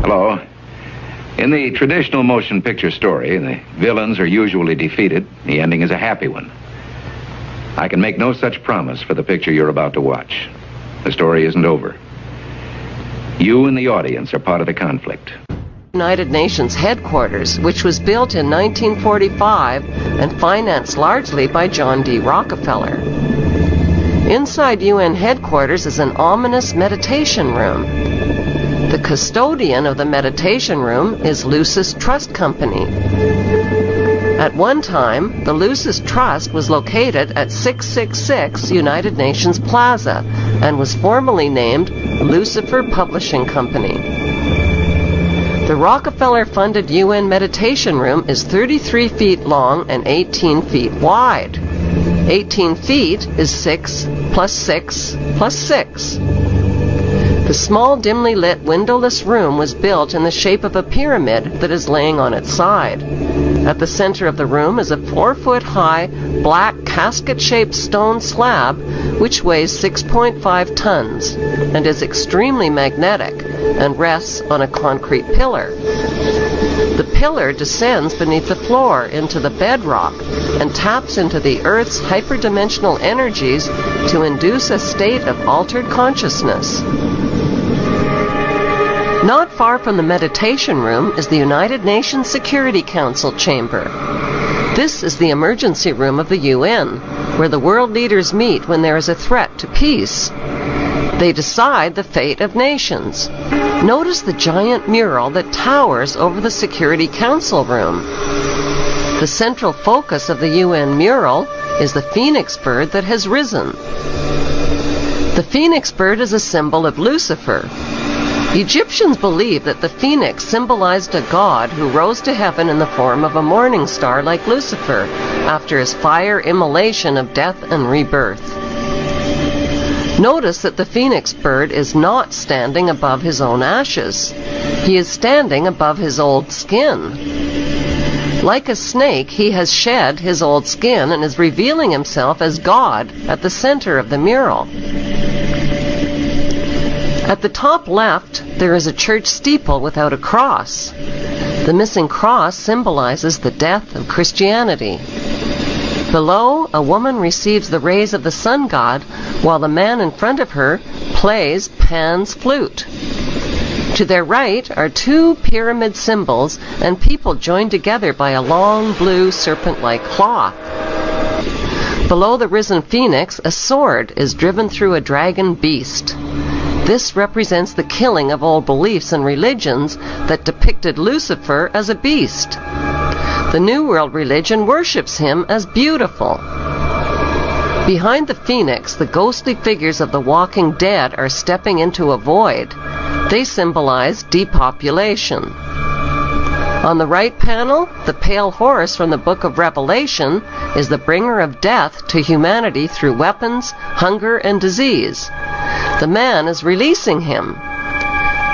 Hello. In the traditional motion picture story, the villains are usually defeated. The ending is a happy one. I can make no such promise for the picture you're about to watch. The story isn't over. You and the audience are part of the conflict. United Nations headquarters, which was built in 1945 and financed largely by John D. Rockefeller. Inside UN headquarters is an ominous meditation room. The custodian of the meditation room is Lucis Trust Company. At one time, the Lucis Trust was located at 666 United Nations Plaza and was formerly named Lucifer Publishing Company. The Rockefeller-funded UN meditation room is 33 feet long and 18 feet wide. 18 feet is 6 plus 6 plus 6. The small, dimly lit, windowless room was built in the shape of a pyramid that is laying on its side. At the center of the room is a 4-foot-high, black, casket-shaped stone slab which weighs 6.5 tons and is extremely magnetic and rests on a concrete pillar. The pillar descends beneath the floor into the bedrock and taps into the Earth's hyperdimensional energies to induce a state of altered consciousness. Not far from the meditation room is the United Nations Security Council chamber. This is the emergency room of the UN, where the world leaders meet when there is a threat to peace. They decide the fate of nations. Notice the giant mural that towers over the Security Council room. The central focus of the UN mural is the phoenix bird that has risen. The phoenix bird is a symbol of Lucifer. Egyptians believed that the phoenix symbolized a god who rose to heaven in the form of a morning star like Lucifer after his fire immolation of death and rebirth. Notice that the phoenix bird is not standing above his own ashes. He is standing above his old skin. Like a snake, he has shed his old skin and is revealing himself as God at the center of the mural. At the top left, there is a church steeple without a cross. The missing cross symbolizes the death of Christianity. Below, a woman receives the rays of the sun god, while the man in front of her plays Pan's flute. To their right are two pyramid symbols and people joined together by a long blue serpent-like claw. Below the risen phoenix, a sword is driven through a dragon beast. This represents the killing of old beliefs and religions that depicted Lucifer as a beast. The New World religion worships him as beautiful. Behind the phoenix, the ghostly figures of the walking dead are stepping into a void. They symbolize depopulation. On the right panel, the pale horse from the book of Revelation is the bringer of death to humanity through weapons, hunger, and disease. The man is releasing him.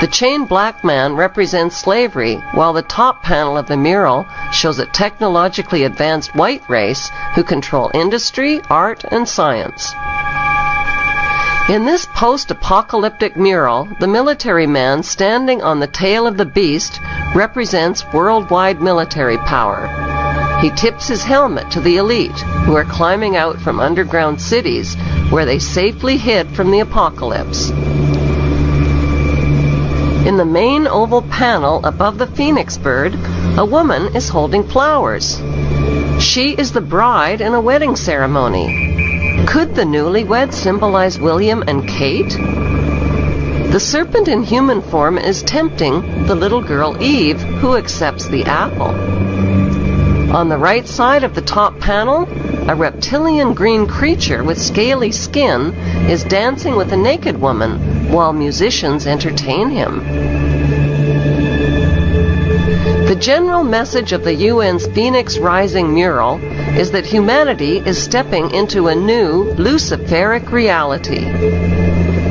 The chained black man represents slavery, while the top panel of the mural shows a technologically advanced white race who control industry, art, and science. In this post-apocalyptic mural, the military man standing on the tail of the beast represents worldwide military power. He tips his helmet to the elite, who are climbing out from underground cities where they safely hid from the apocalypse. In the main oval panel above the phoenix bird, a woman is holding flowers. She is the bride in a wedding ceremony. Could the newlyweds symbolize William and Kate? The serpent in human form is tempting the little girl Eve, who accepts the apple. On the right side of the top panel, a reptilian green creature with scaly skin is dancing with a naked woman while musicians entertain him. The general message of the UN's Phoenix Rising mural is that humanity is stepping into a new Luciferic reality.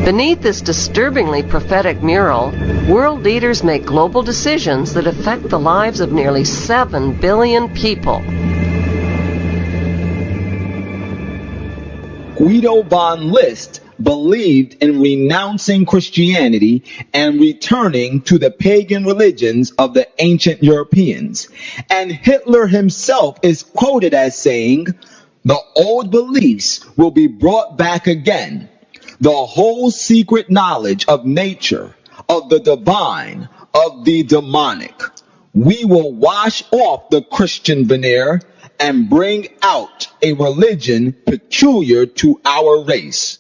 Beneath this disturbingly prophetic mural, world leaders make global decisions that affect the lives of nearly 7 billion people. Guido von List believed in renouncing Christianity and returning to the pagan religions of the ancient Europeans. And Hitler himself is quoted as saying, "The old beliefs will be brought back again. The whole secret knowledge of nature, of the divine, of the demonic. We will wash off the Christian veneer and bring out a religion peculiar to our race."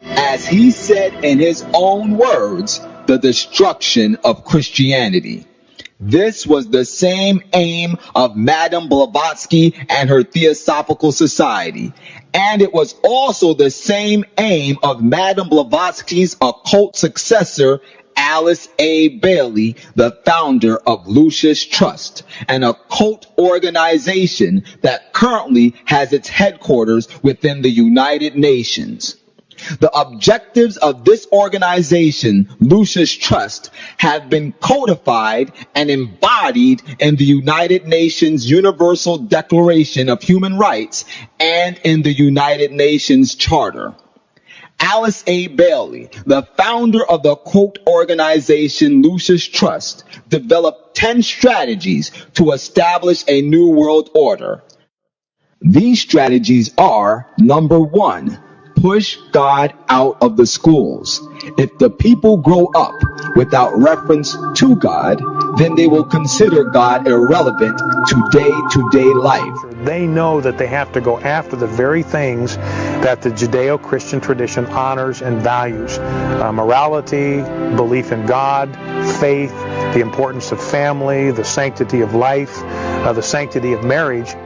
As he said in his own words, the destruction of Christianity. This was the same aim of Madame Blavatsky and her Theosophical Society. And it was also the same aim of Madame Blavatsky's occult successor, Alice A. Bailey, the founder of Lucis Trust, an occult organization that currently has its headquarters within the United Nations. The objectives of this organization, Lucis Trust, have been codified and embodied in the United Nations Universal Declaration of Human Rights and in the United Nations Charter. Alice A. Bailey, the founder of the occult organization Lucis Trust, developed 10 strategies to establish a new world order. These strategies are, number 1, push God out of the schools. If the people grow up without reference to God, then they will consider God irrelevant to day-to-day life. They know that they have to go after the very things that the Judeo-Christian tradition honors and values. Morality, belief in God, faith, the importance of family, the sanctity of life, the sanctity of marriage.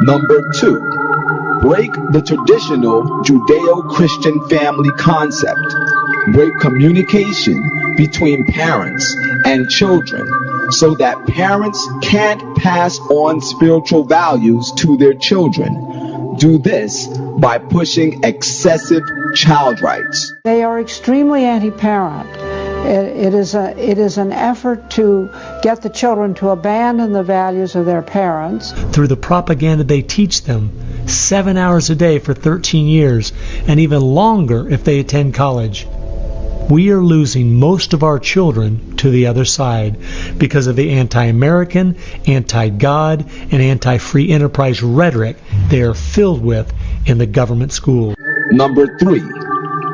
Number 2, break the traditional Judeo-Christian family concept. Break communication between parents and children so that parents can't pass on spiritual values to their children. Do this by pushing excessive child rights. They are extremely anti-parent. It is an effort to get the children to abandon the values of their parents. Through the propaganda they teach them, 7 hours a day for 13 years, and even longer if they attend college. We are losing most of our children to the other side because of the anti-American, anti-God, and anti-free enterprise rhetoric they are filled with in the government schools. Number 3,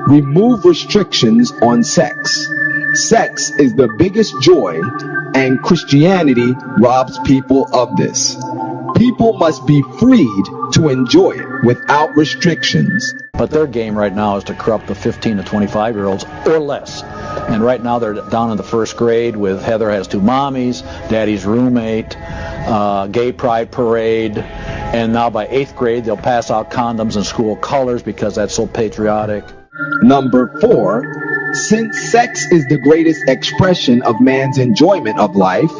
remove restrictions on sex. Sex is the biggest joy, and Christianity robs people of this. People must be freed to enjoy it without restrictions. But their game right now is to corrupt the 15 to 25-year-olds or less. And right now they're down in the first grade with Heather Has Two Mommies, Daddy's Roommate, Gay Pride Parade, and now by 8th grade they'll pass out condoms in school colors because that's so patriotic. Number 4, since sex is the greatest expression of man's enjoyment of life,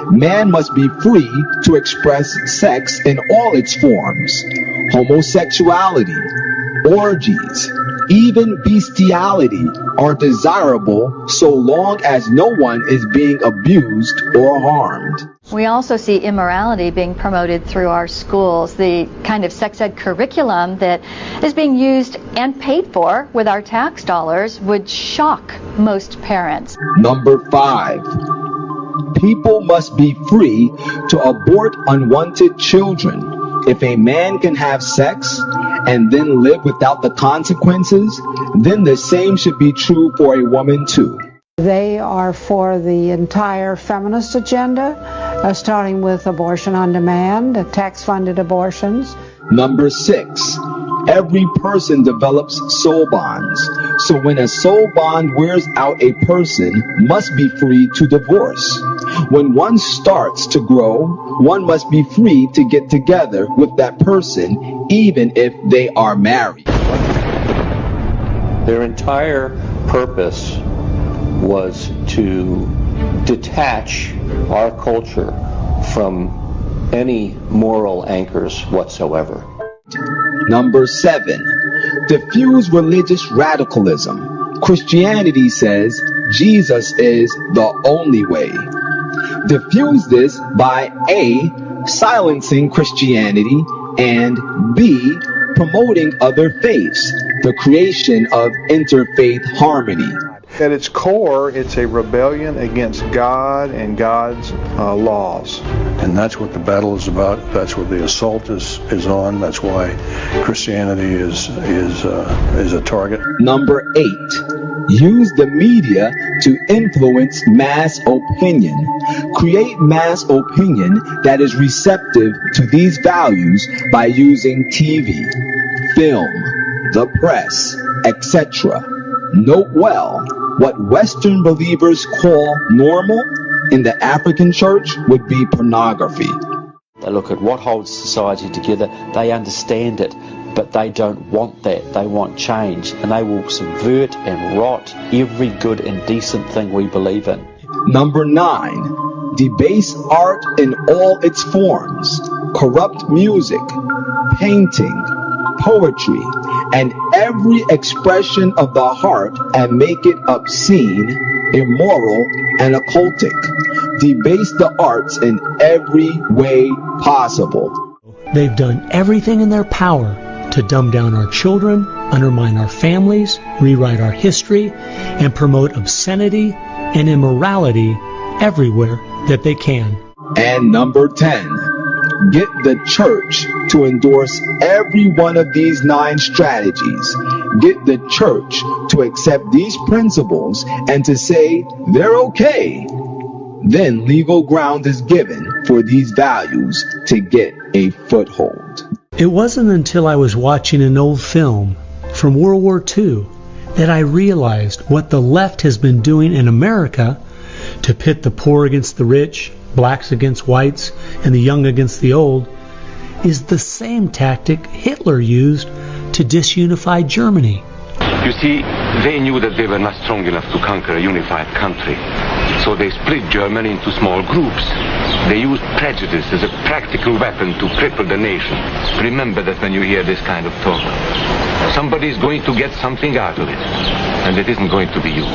man must be free to express sex in all its forms. Homosexuality, orgies, even bestiality are desirable so long as no one is being abused or harmed. We also see immorality being promoted through our schools. The kind of sex ed curriculum that is being used and paid for with our tax dollars would shock most parents. Number 5, people must be free to abort unwanted children. If a man can have sex and then live without the consequences, then the same should be true for a woman too. They are for the entire feminist agenda, starting with abortion on demand, tax-funded abortions. Number 6, every person develops soul bonds. So when a soul bond wears out, a person must be free to divorce. When one starts to grow, one must be free to get together with that person, even if they are married. Their entire purpose was to detach our culture from any moral anchors whatsoever. Number 7, diffuse religious radicalism. Christianity says Jesus is the only way. Diffuse this by A, silencing Christianity, and B, promoting other faiths, the creation of interfaith harmony. At its core, it's a rebellion against God and God's laws. And that's what the battle is about. That's what the assault is on. That's why Christianity is a target. Number 8. Use the media to influence mass opinion. Create mass opinion that is receptive to these values by using TV, film, the press, etc. Note well, what Western believers call normal in the African church would be pornography. They look at what holds society together, they understand it, but they don't want that. They want change, and they will subvert and rot every good and decent thing we believe in. Number 9. Debase art in all its forms. Corrupt music, painting, poetry, and every expression of the heart, and make it obscene, immoral, and occultic. Debase the arts in every way possible. They've done everything in their power to dumb down our children, undermine our families, rewrite our history, and promote obscenity and immorality everywhere that they can. And number 10. Get the church to endorse every one of these 9 strategies. Get the church to accept these principles and to say they're okay. Then legal ground is given for these values to get a foothold. It wasn't until I was watching an old film from World War II that I realized what the left has been doing in America to pit the poor against the rich, blacks against whites, and the young against the old, is the same tactic Hitler used to disunify Germany. You see, they knew that they were not strong enough to conquer a unified country. So they split Germany into small groups. They used prejudice as a practical weapon to cripple the nation. Remember that when you hear this kind of talk. Somebody is going to get something out of it, and it isn't going to be you.